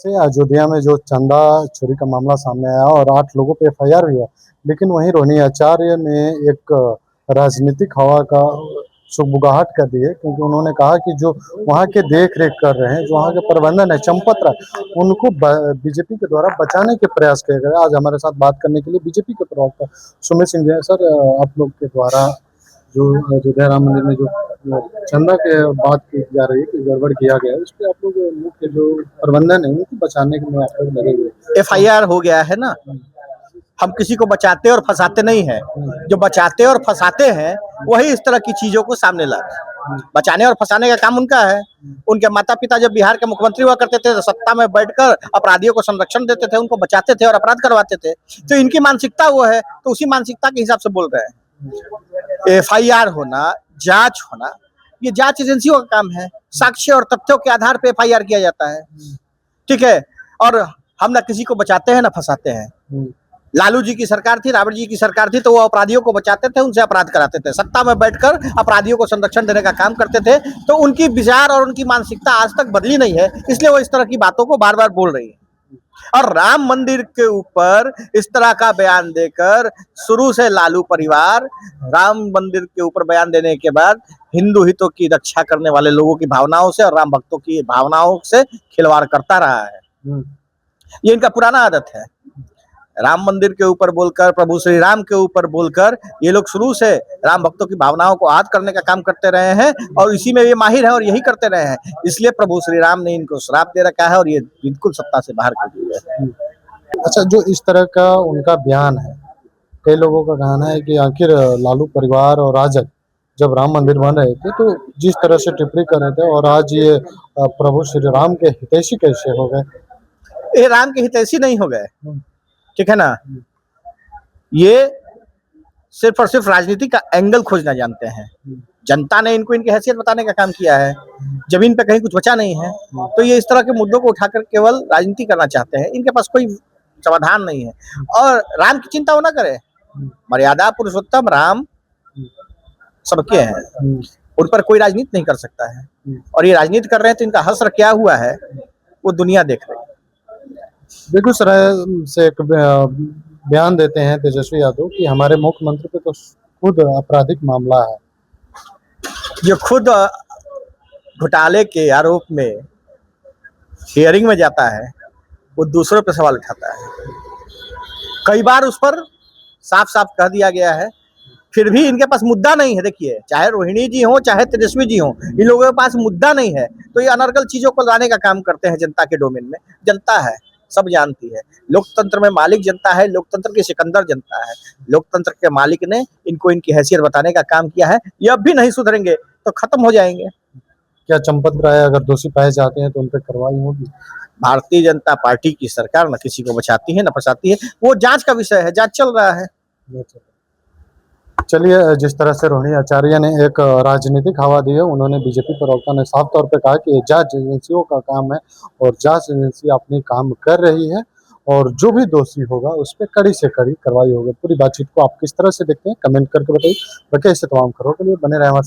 से अयोध्या में जो चंदा चोरी का मामला सामने आया और 8 लोगों पे एफआईआर हुई है, लेकिन वहीं रोहिणी आचार्य ने एक राजनीतिक हवा का सुगबुगाहट कर दी है, क्योंकि उन्होंने कहा कि जो वहाँ के देख-रेख कर रहे हैं, जो वहाँ के प्रबंधन है, चंपत राय, उनको बीजेपी के द्वारा बचाने के प्रयास किए गए। आज हमारे साथ बात करने के लिए बीजेपी के प्रवक्ता सुमित सिंह जी हैं। सर, आप लोग के द्वारा जो अयोध्या राम मंदिर में जो चंदा के बात की जा रही है कि गड़बड़ किया गया है, उस पे आप लोग मुख्य जो प्रबंधन है उनको बचाने में आप लोग लगे हुए हैं। एफआईआर हो गया है ना, हम किसी को बचाते और फंसाते नहीं हैं। जो बचाते और फंसाते हैं वही इस तरह की चीजों को सामने लाते हैं। बचाने और फंसाने का काम उनका है। उनके माता पिता जब बिहार के मुख्यमंत्री हुआ करते थे तो सत्ता में बैठकर अपराधियों को संरक्षण देते थे, उनको बचाते थे और अपराध करवाते थे। तो इनकी मानसिकता वो है, तो उसी मानसिकता के हिसाब से बोल रहे हैं। एफआईआर होना, जांच होना, ये जांच एजेंसियों का काम है। साक्ष्य और तथ्यों के आधार पर एफआईआर किया जाता है, ठीक है। और हम ना किसी को बचाते हैं ना फंसाते हैं। लालू जी की सरकार थी, राबड़ी जी की सरकार थी, तो वो अपराधियों को बचाते थे, उनसे अपराध कराते थे, सत्ता में बैठकर अपराधियों को संरक्षण देने का काम करते थे। तो उनकी विचार और उनकी मानसिकता आज तक बदली नहीं है, इसलिए वो इस तरह की बातों को बार बार बोल रही है। और राम मंदिर के ऊपर इस तरह का बयान देकर शुरू से लालू परिवार राम मंदिर के ऊपर बयान देने के बाद हिंदू हितों की रक्षा करने वाले लोगों की भावनाओं से और राम भक्तों की भावनाओं से खिलवाड़ करता रहा है। ये इनका पुराना आदत है। राम मंदिर के ऊपर बोलकर, प्रभु श्री राम के ऊपर बोलकर ये लोग शुरू से राम भक्तों की भावनाओं को आहत करने का काम करते रहे हैं और इसी में ये माहिर है और यही करते रहे हैं। इसलिए प्रभु श्री राम ने इनको श्राप दे रखा है और ये बिल्कुल सत्ता से बाहर कर दिए हैं। अच्छा, जो इस तरह का उनका बयान है, कई लोगों का कहना है कि आखिर लालू परिवार और राजग जब राम मंदिर बन रहे थे तो जिस तरह से टिप्पणी कर रहे थे, और आज ये प्रभु श्री राम के हितैषी कैसे हो गए? ये राम के हितैषी नहीं हो गए, ठीक है ना। ये सिर्फ और सिर्फ राजनीति का एंगल खोजना जानते हैं। जनता ने इनको इनकी हैसियत बताने का काम किया है। जमीन पे कहीं कुछ बचा नहीं है, तो ये इस तरह के मुद्दों को उठाकर केवल राजनीति करना चाहते हैं। इनके पास कोई समाधान नहीं है और राम की चिंता वो ना करे। मर्यादा पुरुषोत्तम राम सबके हैं, उन पर कोई राजनीति नहीं कर सकता है। और ये राजनीति कर रहे हैं तो इनका हश्र क्या हुआ है वो दुनिया देख रही है। बेगूसराय से एक बयान देते हैं तेजस्वी यादव कि हमारे मुख्यमंत्री पे तो खुद आपराधिक मामला है। जो खुद घोटाले के आरोप में हियरिंग में जाता है वो दूसरों पे सवाल उठाता है। कई बार उस पर साफ साफ कह दिया गया है, फिर भी इनके पास मुद्दा नहीं है। देखिए, चाहे रोहिणी जी हो चाहे तेजस्वी जी हो, इन लोगों के पास मुद्दा नहीं है, तो ये अनर्गल चीजों को लाने का काम करते हैं जनता के डोमेन में। जनता है, सब जानती है। लोकतंत्र में मालिक जनता है, लोकतंत्र की सिकंदर जनता है। लोकतंत्र के मालिक ने इनको इनकी हैसियत बताने का काम किया है। ये अब भी नहीं सुधरेंगे तो खत्म हो जाएंगे। क्या चंपत राय अगर दोषी पाए जाते हैं तो उन पर कार्रवाई होगी? भारतीय जनता पार्टी की सरकार न किसी को बचाती है न फंसाती है, वो जांच का विषय है, जांच चल रहा है। चलिए, जिस तरह से रोहिणी आचार्य ने एक राजनीतिक हवा दी है, उन्होंने बीजेपी प्रवक्ता ने साफ तौर पे कहा कि ये जांच एजेंसियों का काम है और जांच एजेंसी अपनी काम कर रही है और जो भी दोषी होगा उस पर कड़ी से कड़ी कार्रवाई होगी। पूरी बातचीत को आप किस तरह से देखते हैं, कमेंट करके बताइए। बाकी ऐसे तमाम खबरों के लिए बने रहे हमारे